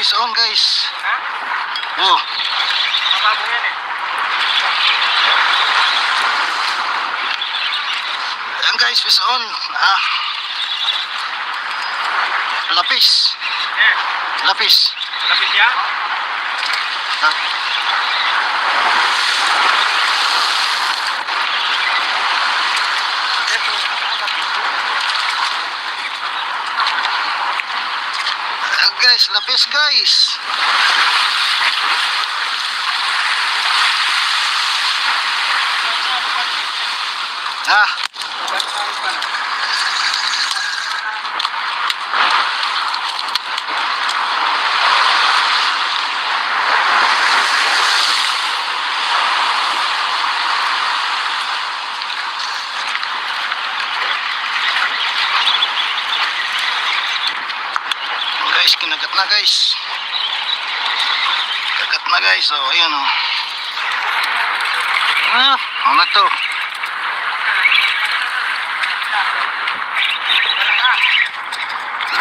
fish on guys. Ha? Oh. Mababo yan eh. Ayan guys, fish on. Lapis. Eh, Lapis. lapis yan? Ha? Ayan guys, lapis guys. Ha? Guys, kinagat na guys. Kagat na guys. Oh, ayan oh. Ano to?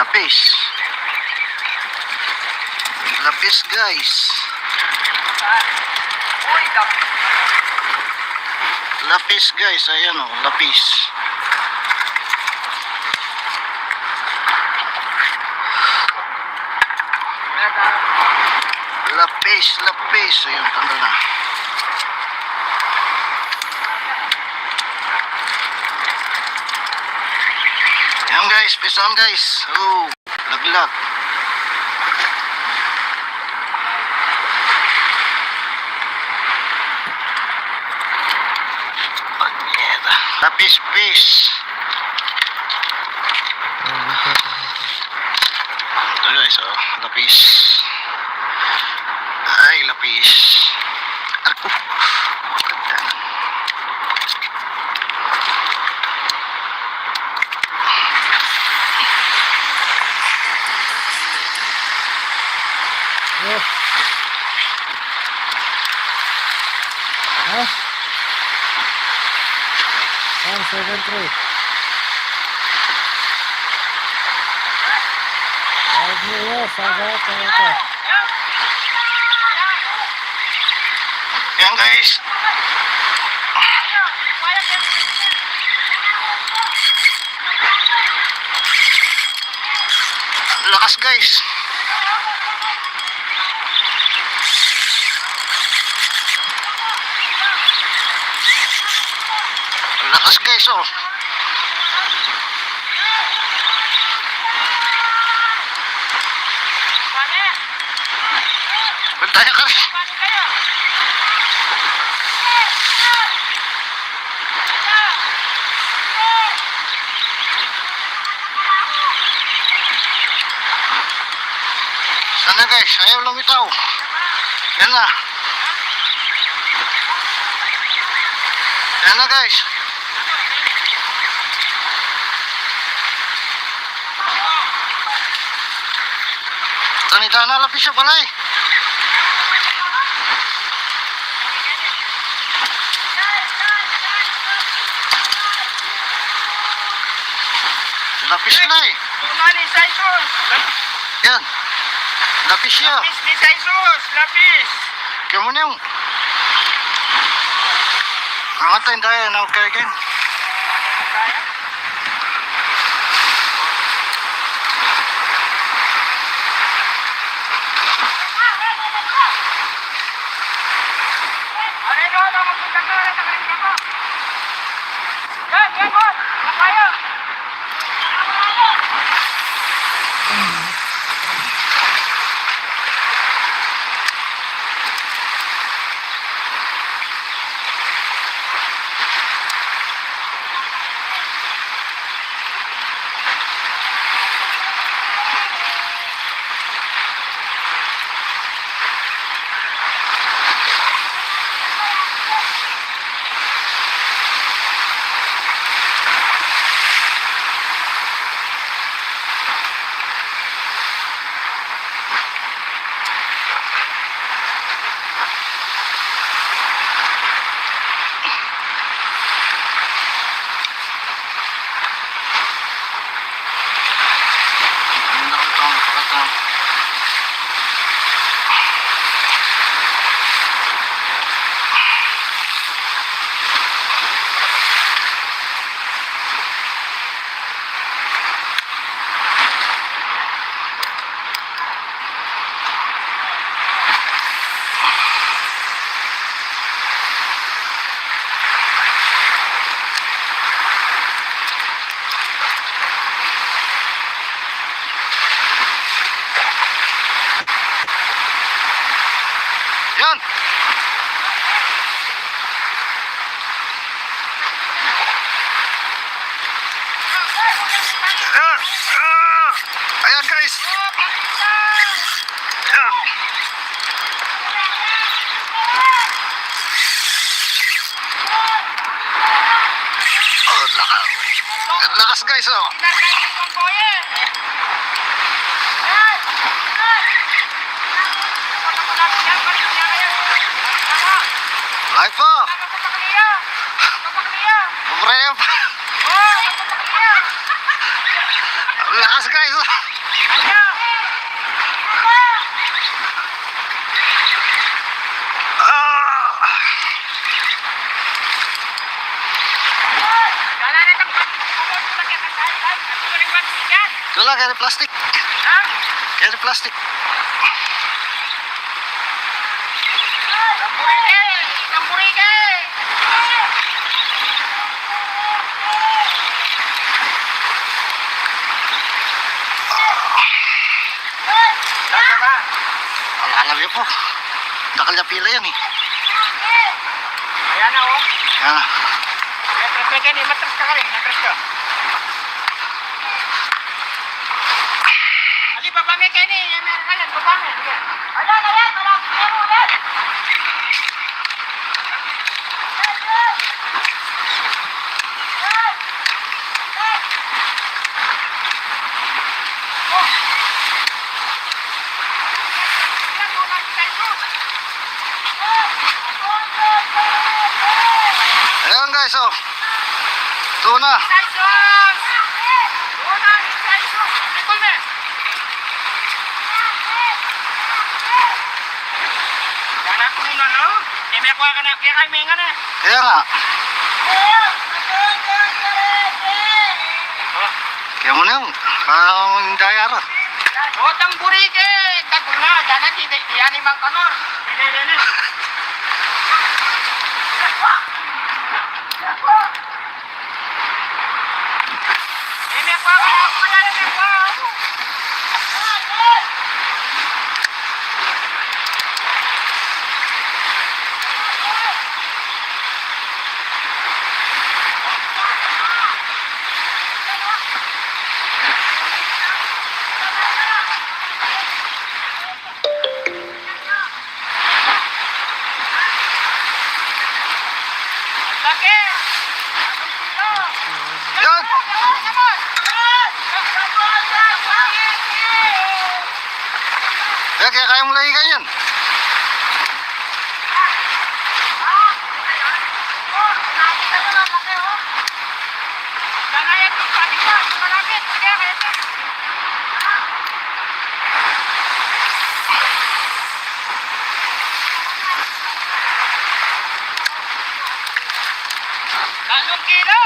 Lapis. Lapis guys. Lapis guys, ayan oh, lapis. Lapis, lapis. Ayun, tanda na. Ayan guys, pisan guys. Oh, laglag. Lapis fish. Ito guys, oh, lapis. Ay, lapis. Ako. Hah? 173. Ayan guys. Lakas guys. Lakas guys oh. Berdaya ka rin. Sana guys, ayaw lumitaw. Yan na. Yan na guys. Tanida na lapis siya pala eh. Lapis na eh. Mani, Saisos! Yan. Lapis siya. Lapis ni Saisos! Lapis! Kaya mo na yung. Nangatay tayo na okay again. Ang lakas guys, oh. Pinagay itong boye. Live po. Ubrem. Ang lakas guys, oh. Ah. Ito lang, kaya plastic. Kaya plastic. Alam niyo po. Nakalya pila yan eh. Ayan na oh. Yan na. Matras ka kayo, matras ka rin, matras ka. Ali, babangay kayo ni, yan meron ka yan, babangay. Ayan, meron ulit. Ayan guys, oh. Ito na. Kaya nga. Kaya mo na yun. Parang dayara. Otang burike, kagul nga, jangan tidak yan imang kanor. Ini. Ini apa? Laki! Yan! Kaya kaya mo lagi ganyan. Anong kilo?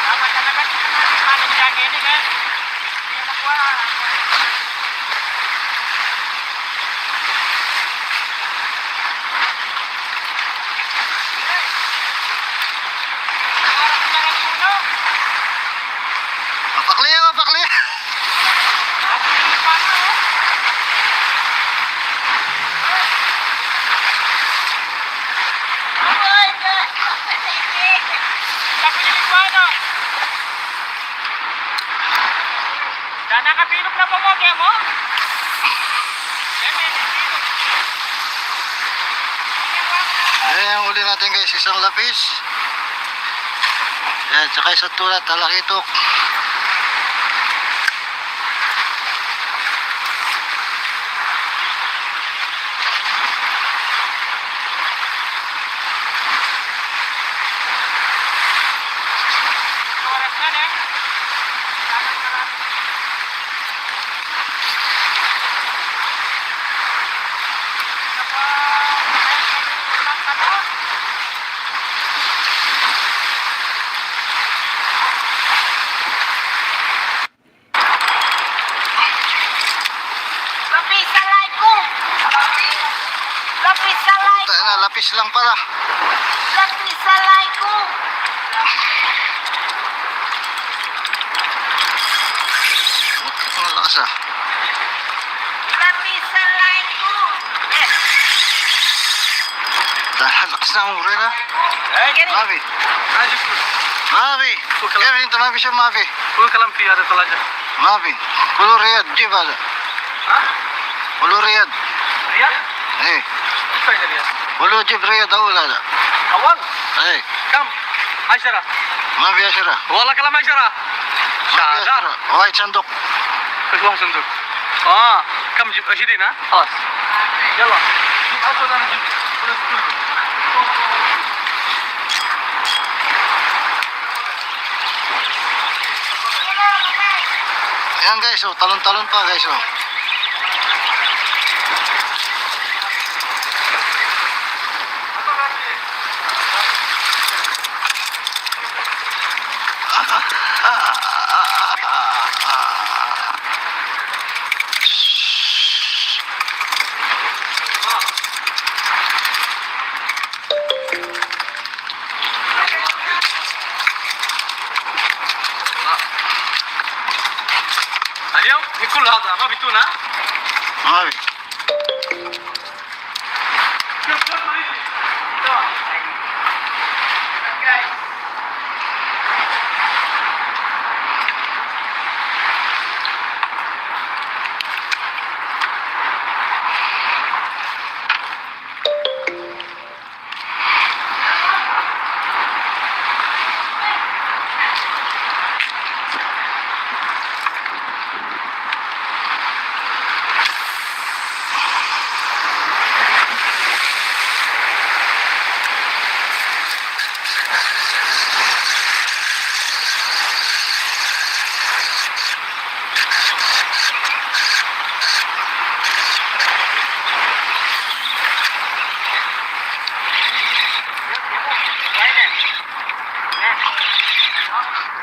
Dapat talaga dito natin paling jacket ini kan. Hindi na nakuha. Parang na rin puno. Mapakliya, mapakliya. Nakapilok na po mo, kaya mo? Ayan yung uli natin guys, isang lapis. Ayan, tsaka isang tula, talakitok. Oras na na. Puta na, lapis lang pala. Ang lakas ah. Dahil lakas na ang urina. Mavi. Mavi. Kaya ito Mavi siya Mavi. Full kalam fi ada tolaja. Mavi. Kulur ya, di bala. Ha? Bulu Riyad. Riyad? Eh, Apa itu Riyad? bulu Jib Riyad أول هذا. Awal? إيه، Kam? 10. ما في 10. والله كلام 10. ما في شهادة. 10. وايد صندوق. ايش واحد صندوق؟ كم جيب 20 ها؟ خلاص. يلا. جيب اسود انا جيب فلوس كله. Ayan guys, oh, talon-talon pa guys, oh. اليوم بكل هذا ما بتونه؟ ما في. شوف ما يجي.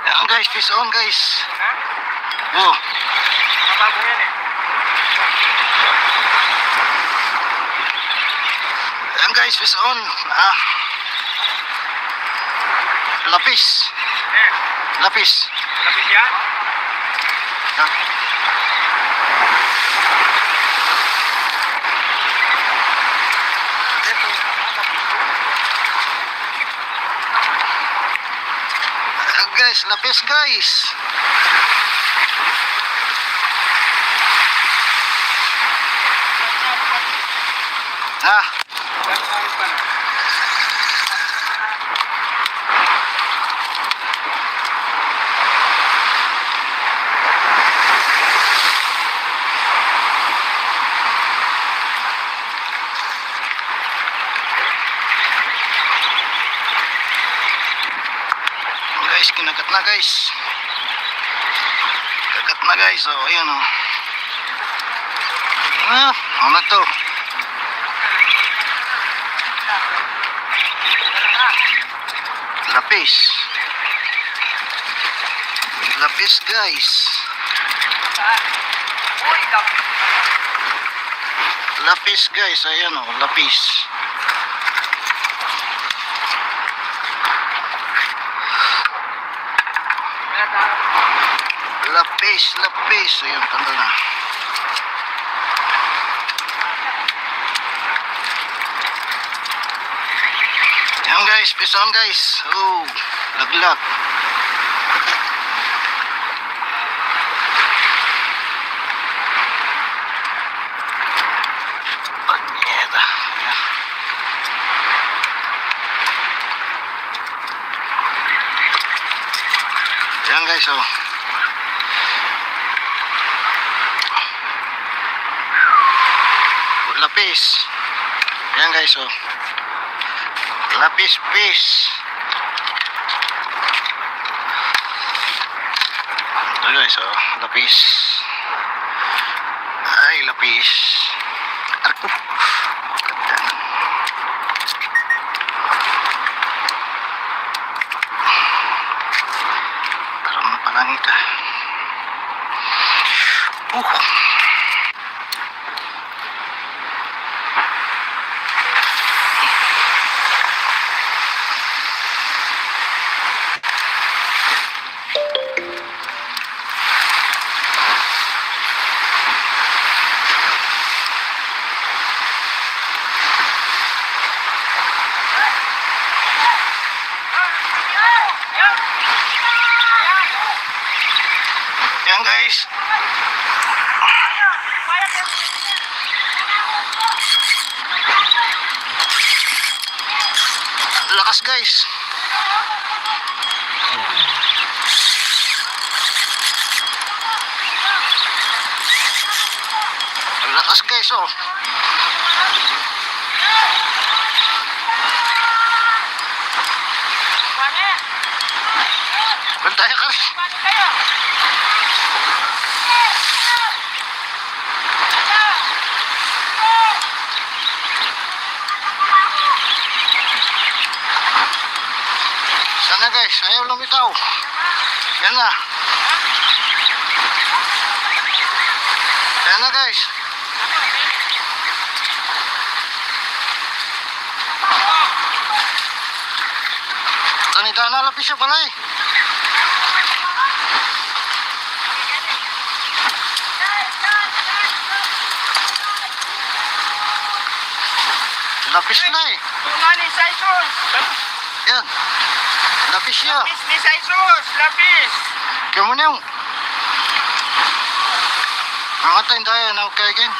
Ayan guys, fish on guys. Oh, Bago yan eh. ayan guys, fish on. Ah. Lapis. Lapis. Lapis yan? Ah. Ayan guys, lapis guys. Ah, guys, kinagat na guys. Kagat na guys, oh, ayun oh. Ah, ano to? Lapis. Lapis guys. Uy, lapis. Lapis guys, ayan oh, lapis. Lapis, lapis. Ayun, tanda na. Ayan guys, fish on guys. Oh, laglag. Panyeta. Ayan. Ayan guys, oh. Lapis. Ayan guys, oh. Lapis fish. Ito guys, oh. Lapis. Ay, lapis. Arko. Ganda. Karoon pa lang ito. Yan guys. lakas guys. Ang lakas guys oh. Bantaya ka rin. Sana guys, ayaw lumitaw. Yan na. Yan na guys. Tanita na lapis siya pala eh. Lapis na eh. Tungani sa isos. Yan. Lapis siya. Lapis ni sa isos. Lapis. Kaya mo na yung. Nangantayin tayo na kaigin.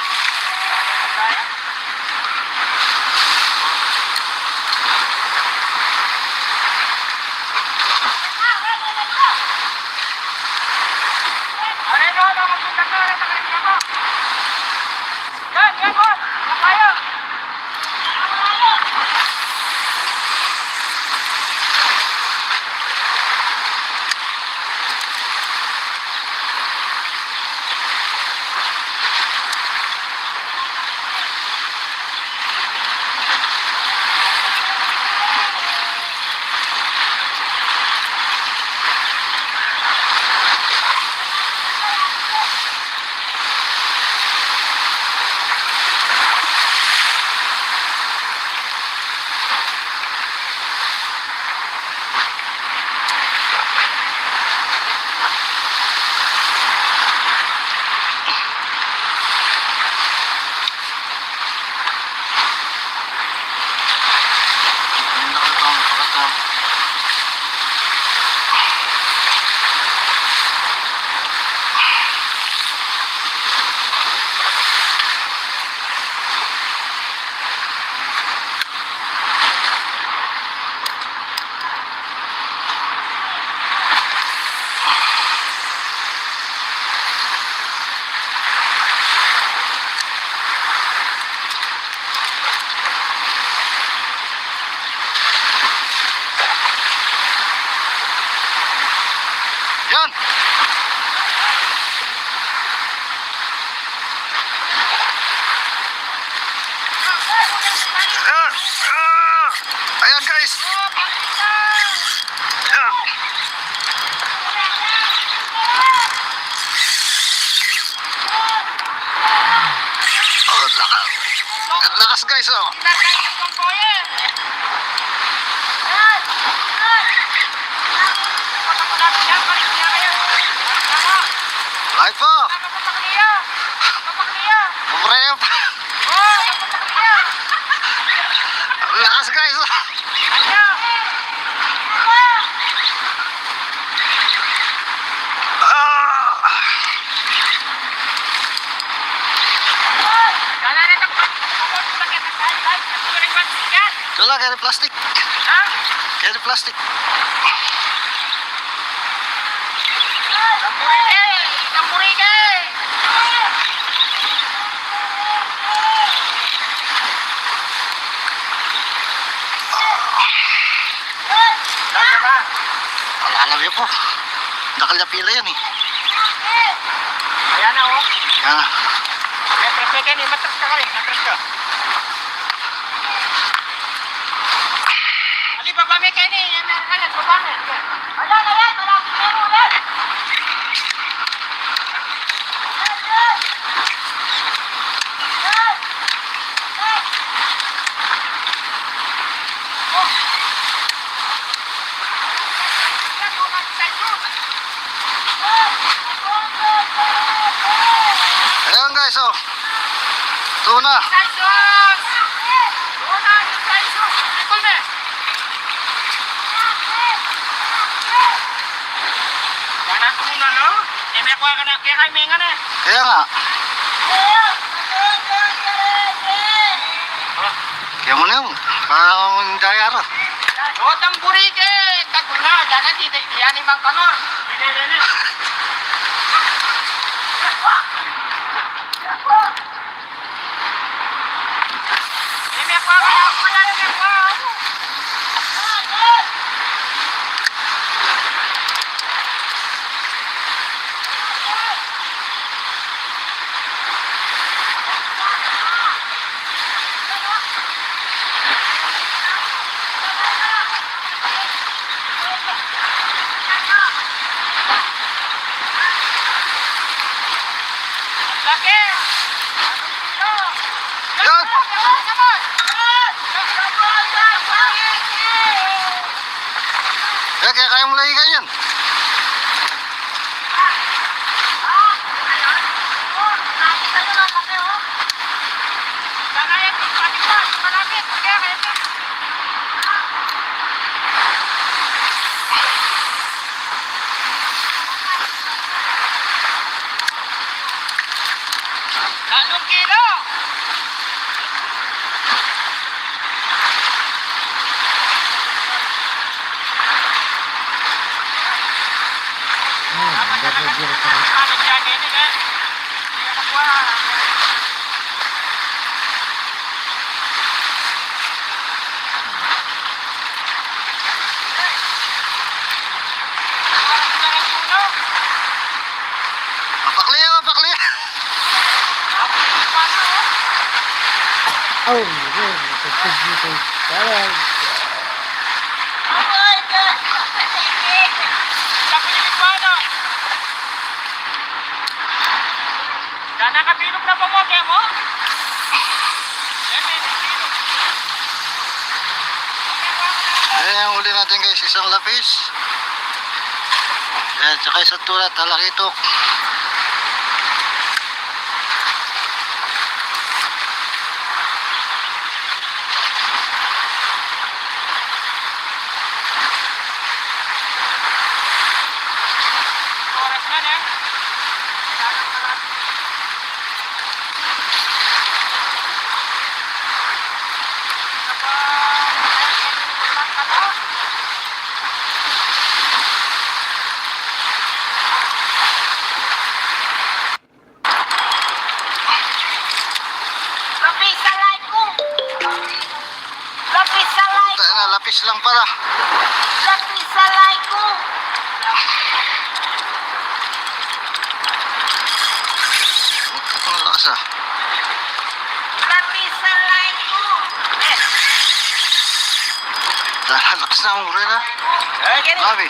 Yan. Ayan guys. Yan. Oh, lakas guys oh. Live po. Mabraya pa. Lakas guys oh. Wala, kaya plastic. Kaya plastic. Alam niyo po. Nakalapila yan eh. Ayan na oh. Yan. Matras ka ni, matras ka rin, matras ka. Ali, baba may kayo ni, alas, baba na. Ayan, marami kayo ulit. Ayan guys oh. Tuna. Kaya nga. Kaya mo na yun. Parang dayara. Otang burike, kaguna, jangan tidak yani mang kanor. Ini. Ini apa? Ini apa? Laki! Yan! Kaya kaya mo lagi ganyan. Lalong kilo! Berlebih terus. Ano dyan ini kan? Hindi ka makuha. Mapakliya, mapakliya. Oh, yun. Ito. Parang. Dan nakapilog na pamoke mo? Ayan yung huli natin guys, isang lapis. Ayan, tsaka isang tulat, talakitok. Oras na eh. Lapis sa like ko! Lapis sa like! Puta na, lapis lang pala. Lapis sa like ko! Ang lakas ah. Lapis sa like ko! Dahil lakas na ang uri na. Mavi.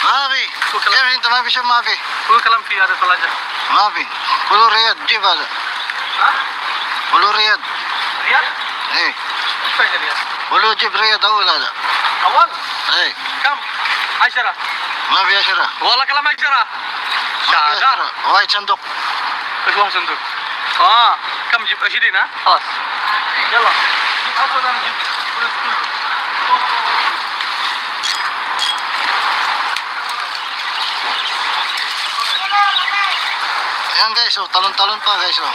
Mavi. Kevin, tumabi siya Mavi. Full kalam fi ada talaga. Mavi. Pulo Riyad, jib ada. Ha? Pulo Riyad. Riyad? Eh, Apa ini Riyad? pulo jib Riyad awal ada. Awal? Eh, Kam? Aishara? Mavi Ashara. Wala kalam Aishara? Mavi Shada. Ashara. White sandok. Ketuang senduk. Ah, kam jib Ashidin ha? Halas. Yalla. Jib auto dan jib. Ayan guys, oh, talon-talon pa guys. Oh.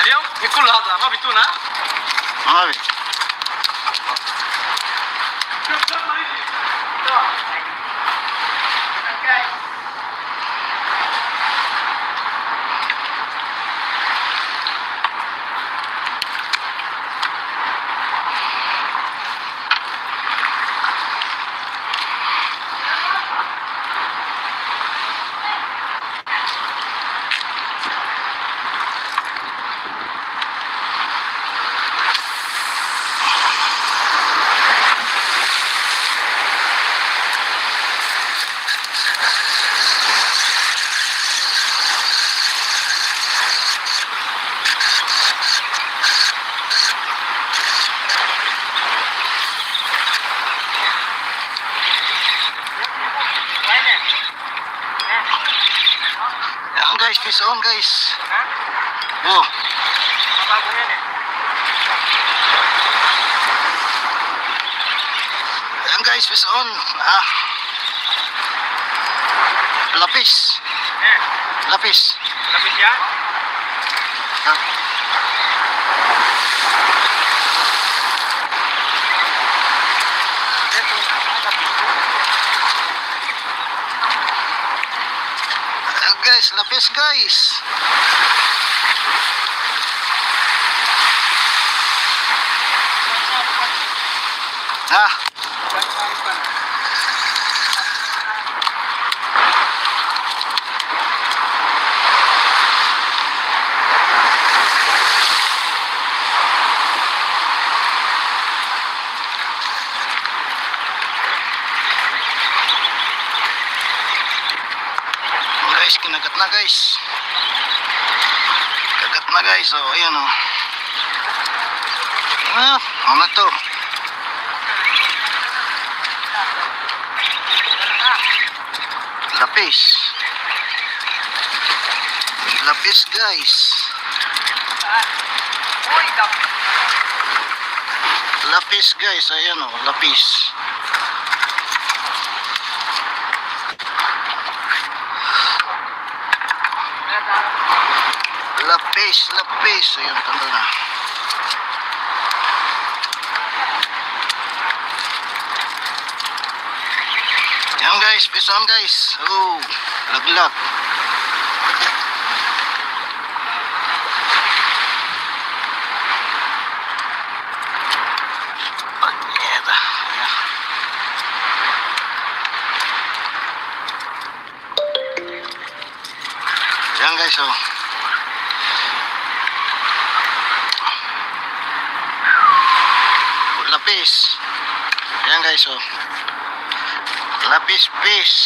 اليوم بكل هذا ما بتونه Mavi. Ha? Oh. Mabago yan eh. Ayan guys, fish on. Ah. Lapis. Eh, Lapis. lapit yan? Ah. Ayan guys, lapis guys. Ah. Guys, kinagat na guys. Kagat na guys. Oh, ayan oh. Ah, ano to? Lapis. Lapis guys. Uy, lapit. Lapis guys, ayan oh, lapis. Lapis, lapis. Ayun, tanda na. Yan guys, pisan guys. Oh, laglag. Panyeta. Ayan. Yan guys, oh. Lapis. Ayan guys, oh. Lapis fish.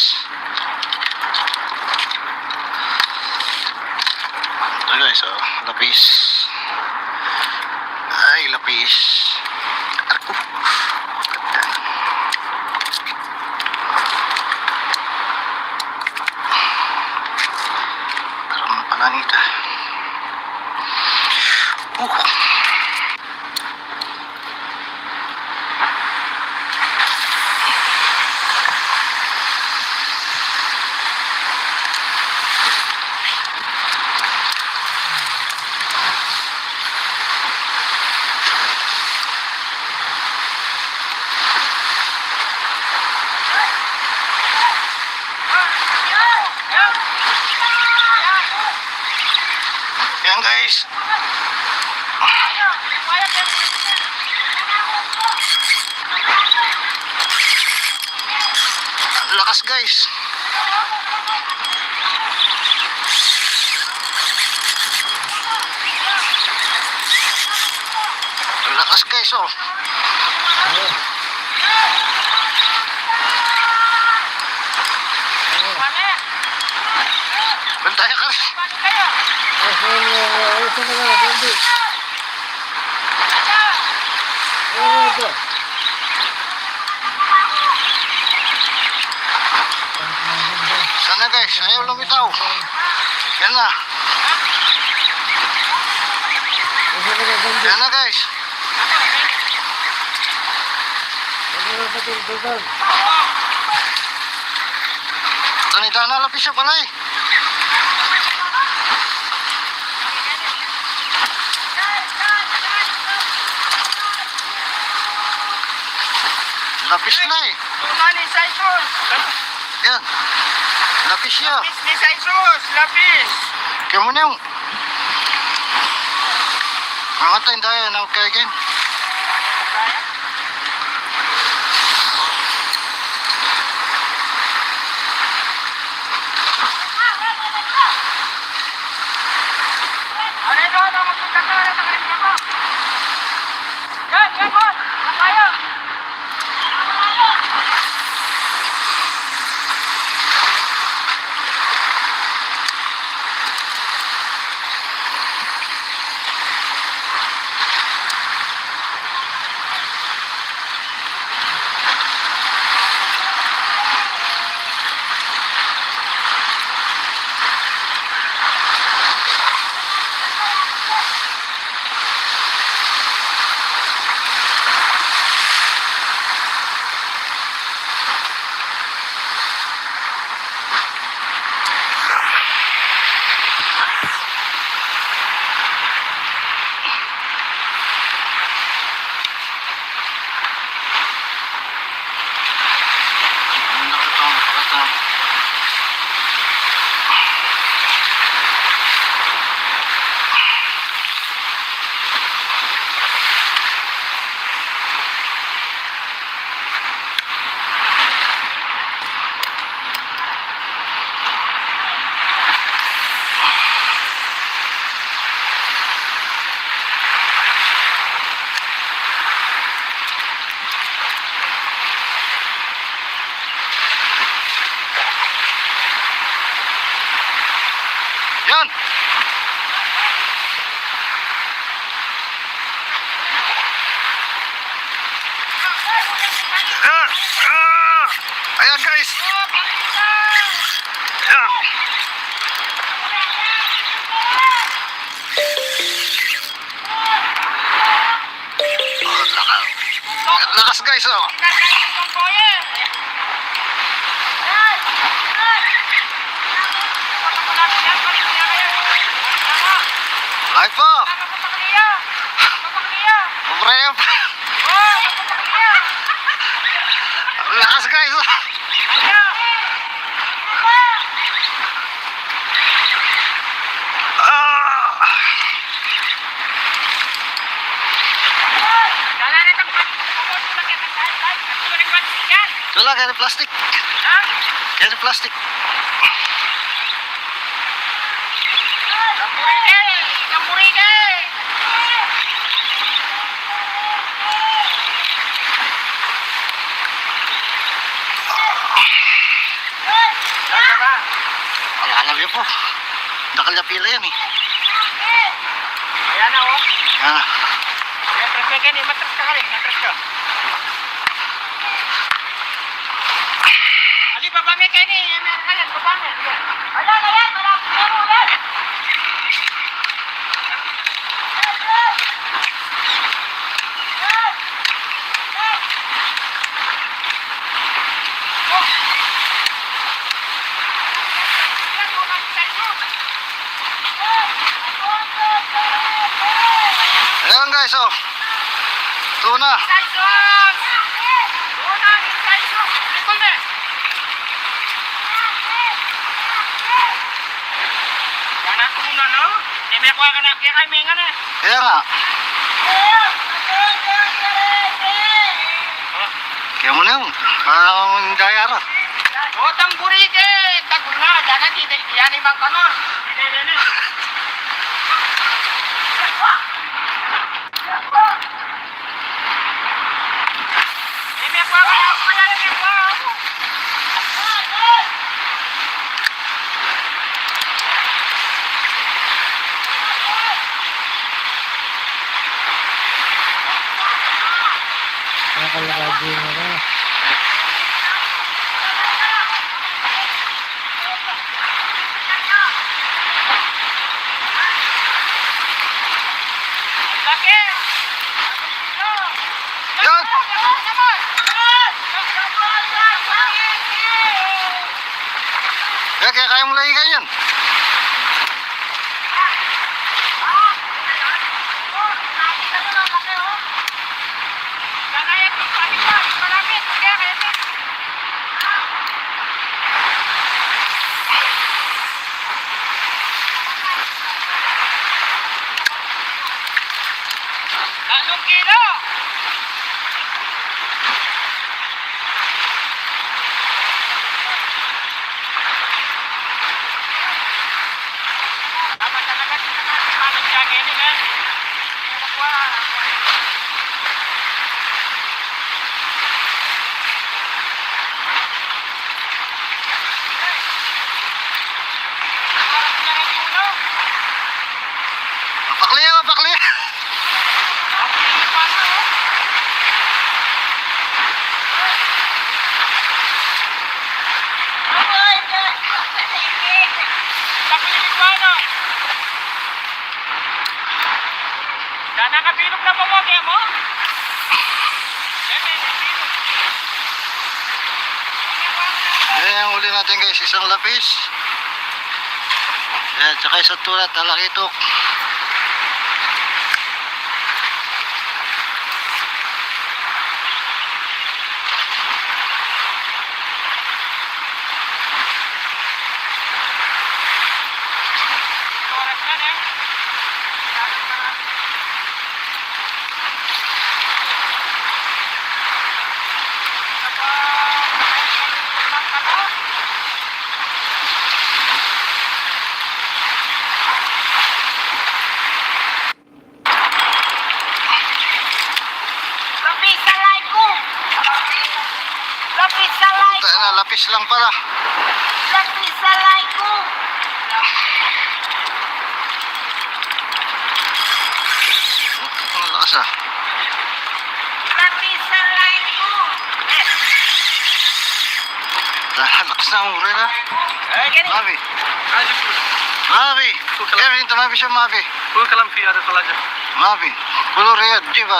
Ito guys, oh. Lapis. Ay, lapis. Arko. Ganda. Parang palanita. Yan guys. Lakas guys. Lakas guys, oh. Bantaya ka rin. Ito na lang, hindi. Ito. Sana guys, ayaw lumitaw. Yan na. Yan na guys. Tanida na lapis siya pala eh. Lapis na eh. Tumani sa isos. Yan. Lapis siya. Lapis ni sa isos. Lapis. Kaya mo na yung. Mga tayo tayo na kaya game. Ano ito? Ano magpunta ka? Ano magpunta ka? Yan, yan boss. Tayo. Lakas guys, oh. Live po. Pre, lakas guys, oh. Wala, gani plastic. Gani plastic. Alam niyo po. Nakal na pila yan eh. Ayan na, oh. Ah, Ayan, trust ka kayo. Matras ka rin. Matras ka. Ali, babangay kayo ni. Ayan, babangay. Ayan, ayan. Malapit na mo ulit. ayan guys, oh. Tuna. Kaya nga. Kaya mo na yun. Parang dayara. Otang burike, taguna, jangan tidak yani bang kanor. Ini. Ini apa kaya ini apa? Nakalakadi mo na. Laki. Yan. Kaya kaya mo laigan yan. Kilo. Tama talaga sila na magjaga ini kan. Pakliya, pakliya. Nakapilog na po mo, kaya mo? Ayan yung uli natin guys, isang lapis. Ayan, tsaka isang tulat, talakitok. Oras na eh. Puta na, lapis lang pala. Ang lakas ah. Lakas na ang uri na. Mavi. Mavi. Kevin, ito mavi siya mavi. Full kalam fi ada tolaja. Mavi. Puluh riyad, di ba?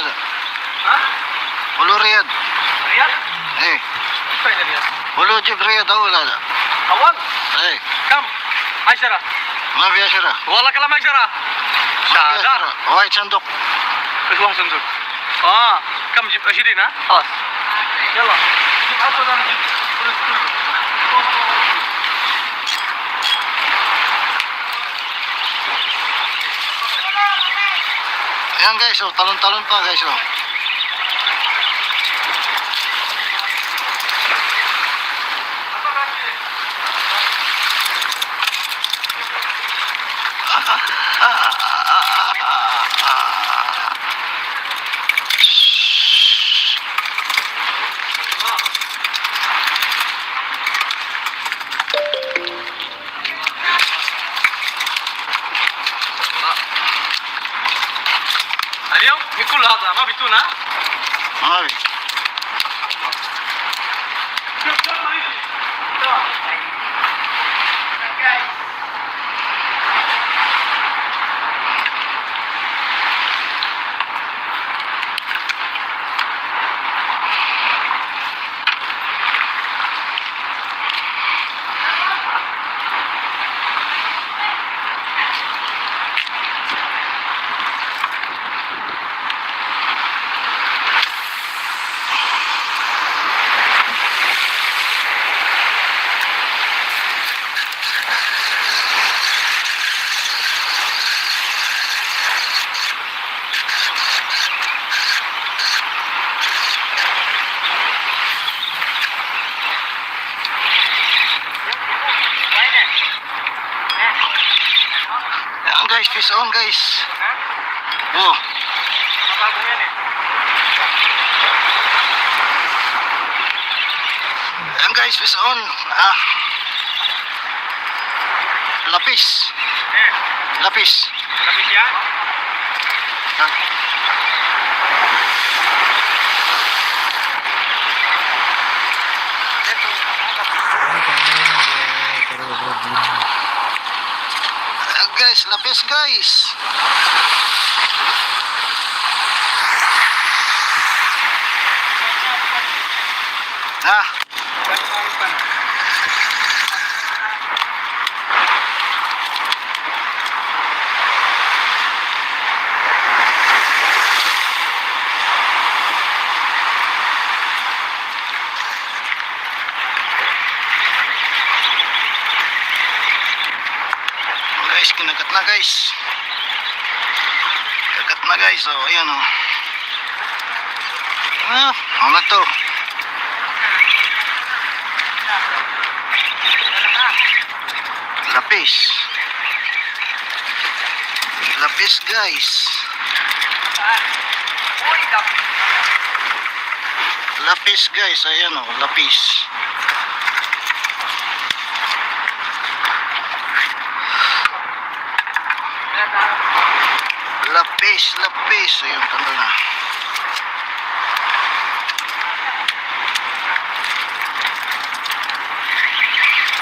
Ha? Ulo Riyad. Riyad? Eh. Ito na Riyad. Ulo jib Riyad daw wala na. Awal. Eh. Kam. Aishara. Ma biya sira. Wala kalam Aishara. Shahada. White sandok. ايش واحد صندوق؟ كم جبت 20 ها؟ خلاص يلا جيب 10 انا جبت فلوس كله Ayan guys, oh, talon-talon pa guys, oh. اليوم بكل هذا ما بيتونا Ay. Ayan guys, fish on guys. Oh. Ayan guys, fish on. Lapis. Lapis. Lapis yan? Ah. Ayan guys, lapis guys. Ah. Guys, kinagat na guys. Kinagat na guys. Oh, ayan oh. Ano to? Lapis. Lapis guys. Lapis guys, ayan oh, lapis. Lapis, lapis. Ayun, tanda na.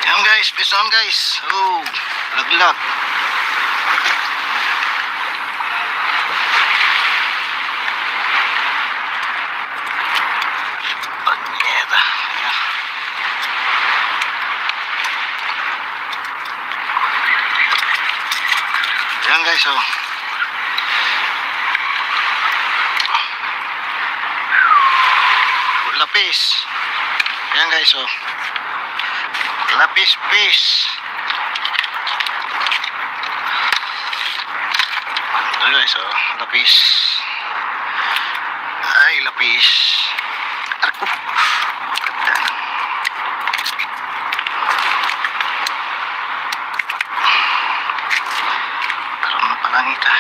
Ayan guys, fish on guys. Oh, laglag. Panyeta. Ayan. Ayan guys, oh. Lapis. Ayan guys, oh. Lapis fish. Ito guys, oh. Lapis. Ay, lapis. Arko. Ganda. Karoon na palangit, ah.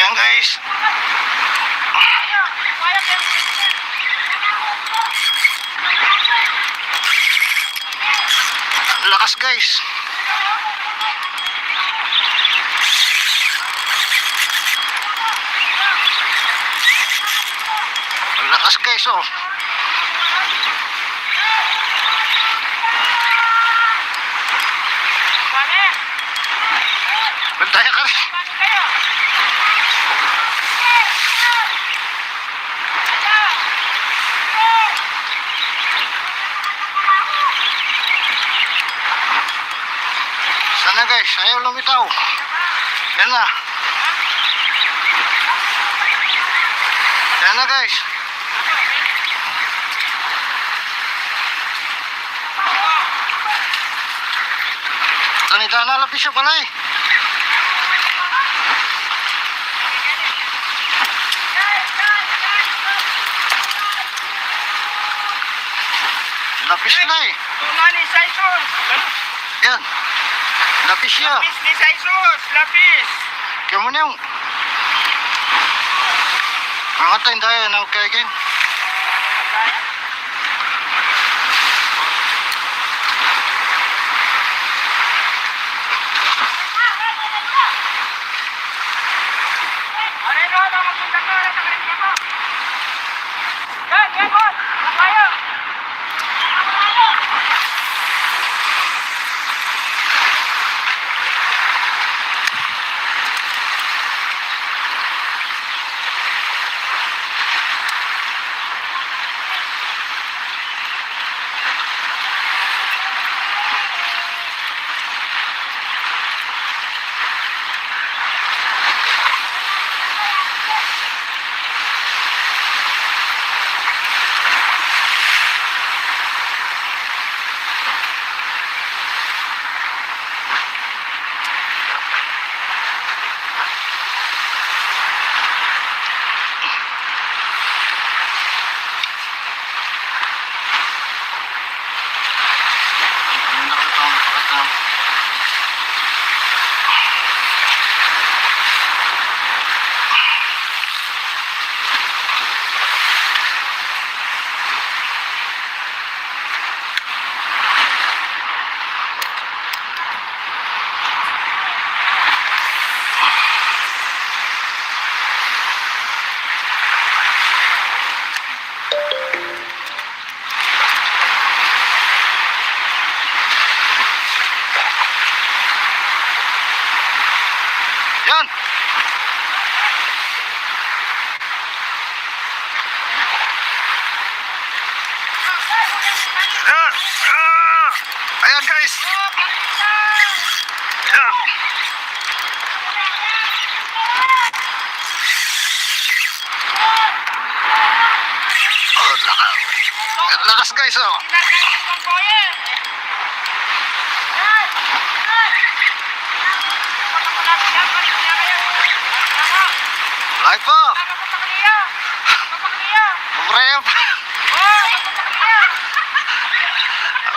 Ayan Ayan guys. Ang lakas guys. Ang lakas guys oh. Bantaya ka rin. Sana guys, ayaw lumitaw. Yan na. Yan na guys. Tanida na lapis siya pala eh. Lapis na eh. Tunan ni Saisus. Yan. Lapis siya. Lapis ni Saisus. Lapis. Kaya mo na yung. Mangatay tayo na kaya again. Ano yun? Ano magpunta ka? Ano sa kanin mo? Yan, yan mo. Ano kayo? Yan. Ayan guys. Yan. Oh, lakas. Lakas guys oh. Live po. Mabraya pa.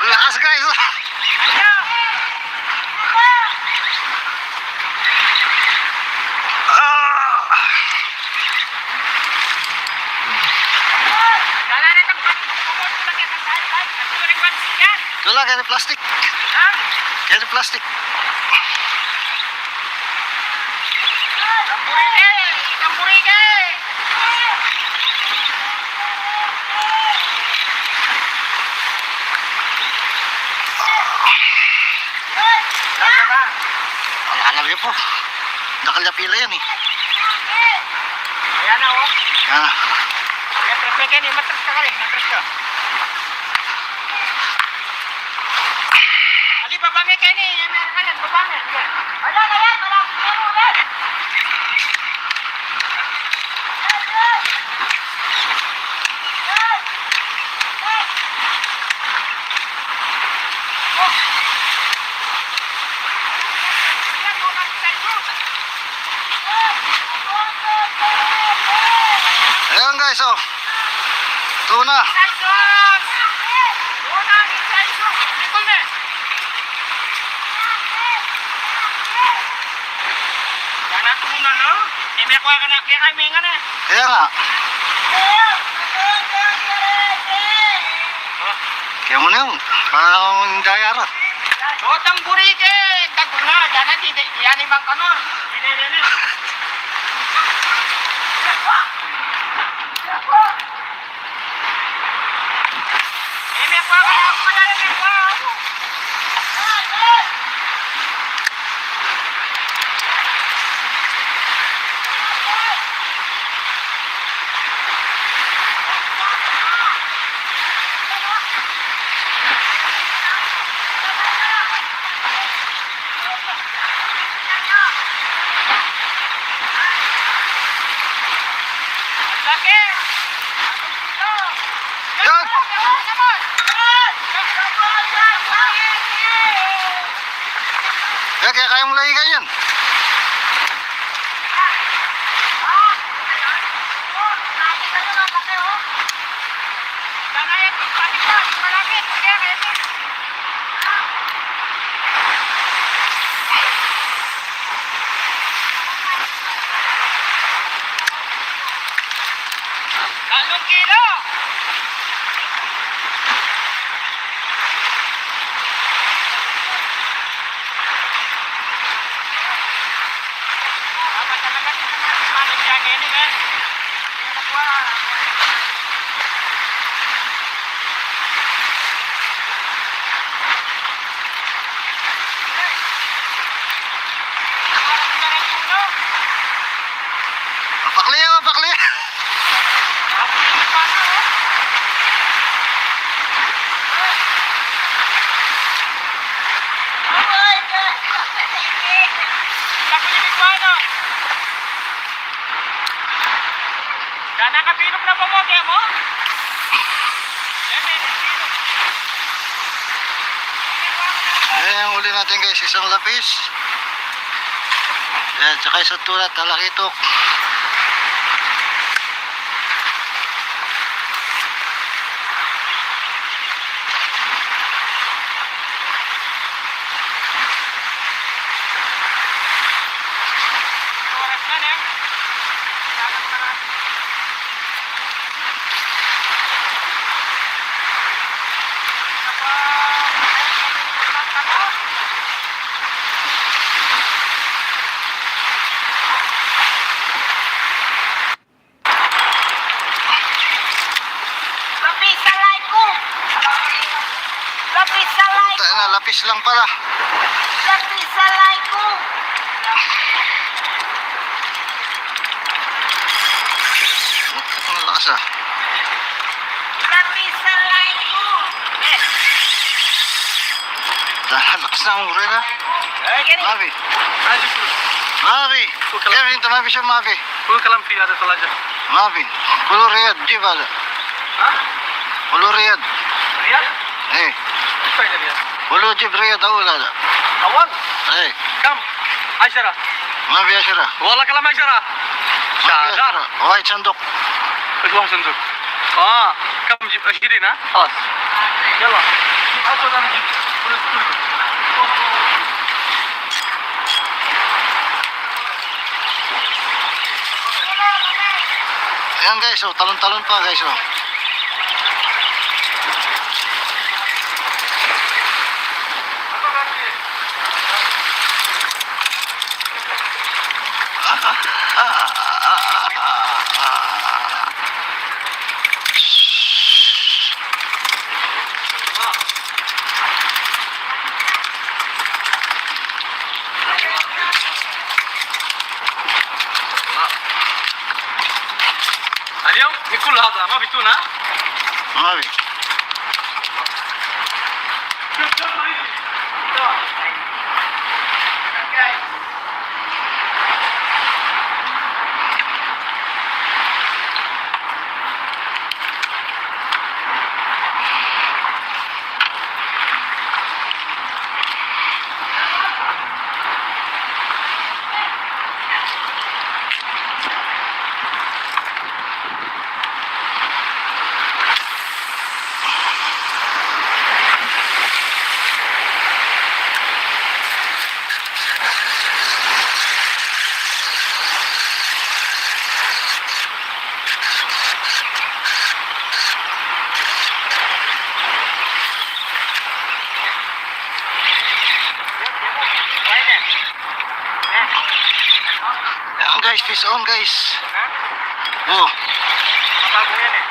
Lakas guys oh. Wala, kaya plastic. Kaya plastic. Alam niyo po. Nakalapila yan eh. Ayan na oh. Yan. Ayan, traffic yan eh. Matras ka rin. Matras ka. Ali, babangay ka ni. Yan meron ka yan. Babangay. Ayan, ayan. Malapit ka mo ulit. Ayan guys oh. Tuna. Saisus! Tuna ni Saisus! Ito na! Yan ang tuna no? may kuha ka na. Kaya kayo may nga na. Kaya nga. Kaya mo na yun. Parang dayara. Dotang burike. Tagul nga. Dana di. Yan ibang kanor. Binili. May kuha ka na. May kuha. Laki! Yan! Kaya kaya mo lahigan yan. Talong kilo! Dapat talaga ito na manag siya ngayon eh. Hindi na kuha. Pakliya, pakliya. Dana kapilok na po mo, kaya mo? May pilok. Ayan yung uli natin guys, isang lapis. Ayan, tsaka isang tulat, talakitok. Oras na na. Lapis sa like ko. Lapis sa like Puta na, lapis lang pala. Lapis sa like ko. Ang lakas ah. Lapis sa like ko. Dahil lakas na ang uri na. Mavi. Aji pul. Mavi. Kevin, tumabi siya Mavi. Pul kalam fi ada tolaja. Mavi. Kulu Riyad, jibala. Ha? Kulu Riyad. Riyad? Eh. Apa ini Riyad? Kulu jib Riyad awal ada. Awal? Eh. Kam? Asyara. Mavi Ashira. Wala kalam asyara. Mavi Syadar. Ashira. White sandok. Kedua senduk. Ah, kam jib ashirin ha? Khalas. Yalla. Jib asal dan jib. Pul. Ayan guys, oh, talon-talon pa guys. Oh. اليوم بكل هذا ما في تونة. Mavi. guys, fish on guys. Oh. Mabago yan eh.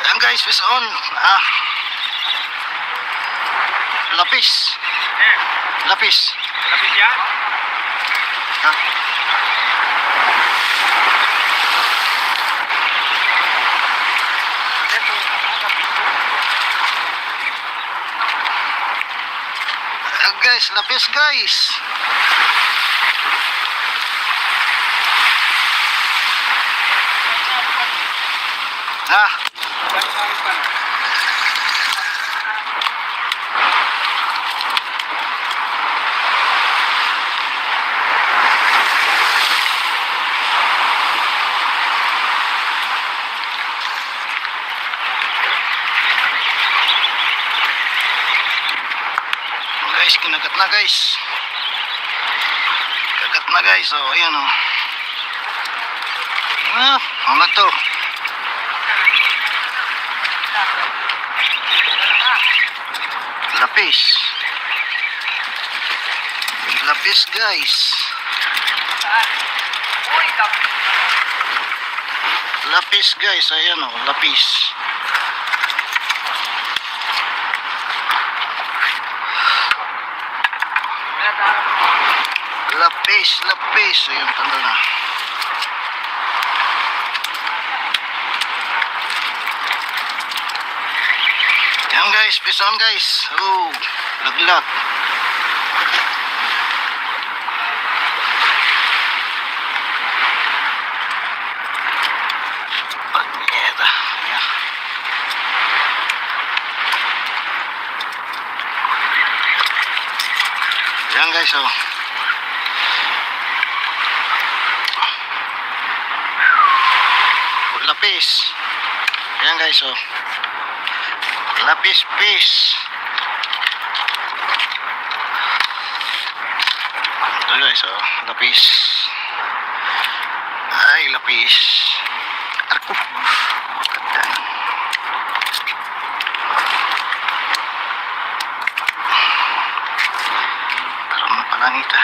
Ayan guys, fish on. Lapis. Eh, Lapis. lapis yan? Ha? Ayan guys, lapis guys. Guys, kinagat na guys. Kagat na guys. Oh, ayan oh. Ano to? Lapis. Lapis guys. Lapis guys, ayan oh, lapis. Lapis, lapis. Ayun, tanda na. Ayan guys, fish on guys. Oh, laglag. Pagnyeta. Ayan. Ayan guys, oh. Lapis. Ayan guys, oh. Lapis fish. Ito guys, oh. Lapis. Ay, lapis. Arko. Ganda. Parang palangita.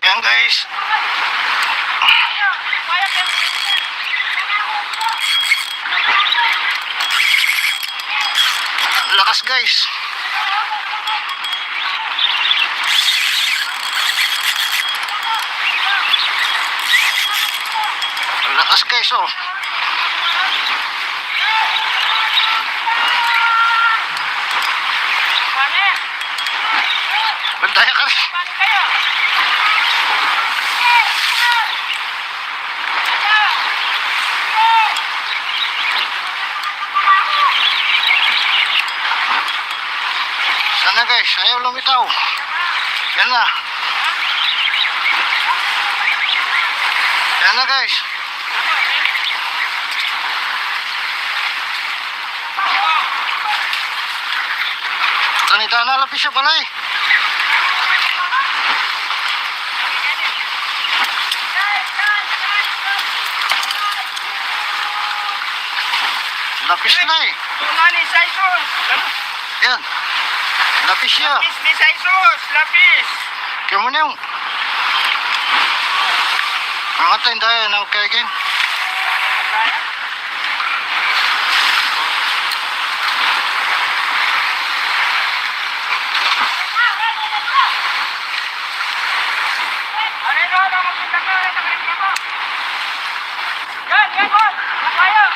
Ayan guys. Lakas guys. Lakas guys, oh. Bantaya ka rin. Sana guys, ayaw lumitaw. Yan na. Yan na guys. Tanita na lapis siya pala eh. Lapis na eh. Tunani sa isos. Yan. Lapis siya. Lapis ni sa isos. Lapis. Kaya mo na yung. Angatay tayo ng kagin. Ano ito? Ano magpunta ka? Ano magpunta ka? Yan, yan po. Kaya.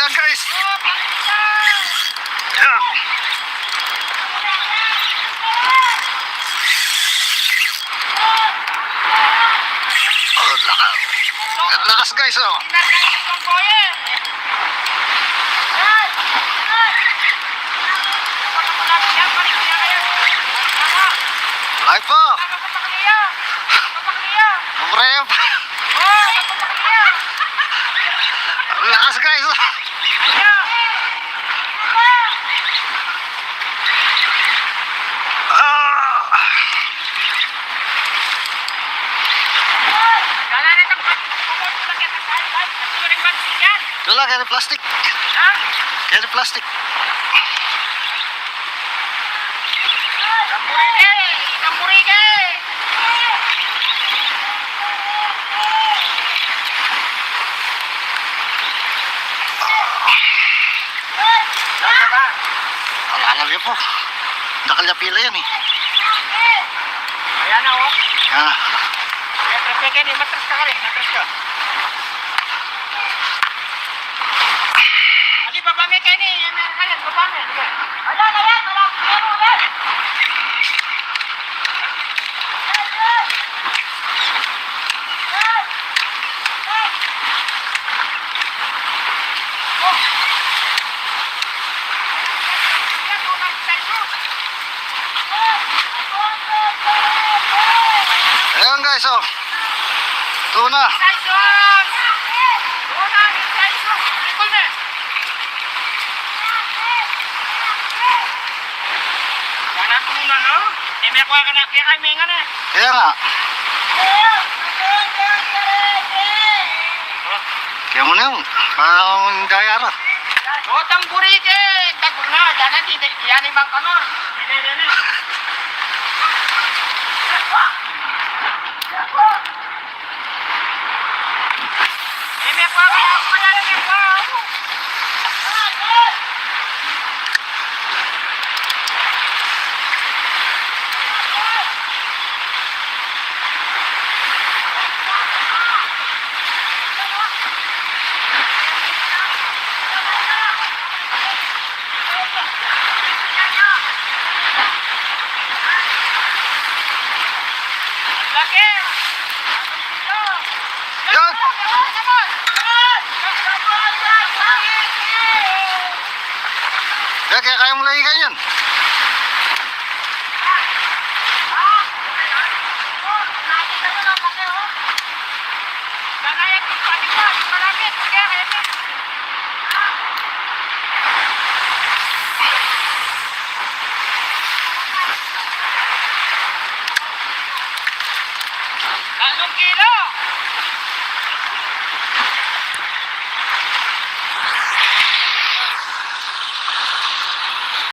Ayan guys. Ayan. Oh, lakas. Ang lakas guys oh. Live po. Umrep. Ang lakas guys oh. Ah. Wala, kaya plastic. Kaya plastic. Alala niyo po. Nakalyapila yan eh. Ayan na oh. Ah. Ayan, traffic yan eh. Matras ka rin. Matras ka. Ali, babangin ka ni. Ayan, babangin. Wala na yan, wala. Meron yan. Ayan guys oh. Tuna. Kaya nga. Kaya mo na yun. Parang dayara. Otang burike, taguna, jangan tidak yani bang kanor. Ini. Ini apa? Ini apa? Yan. Kaya kaya mo lagi ganyan. Anong kilo?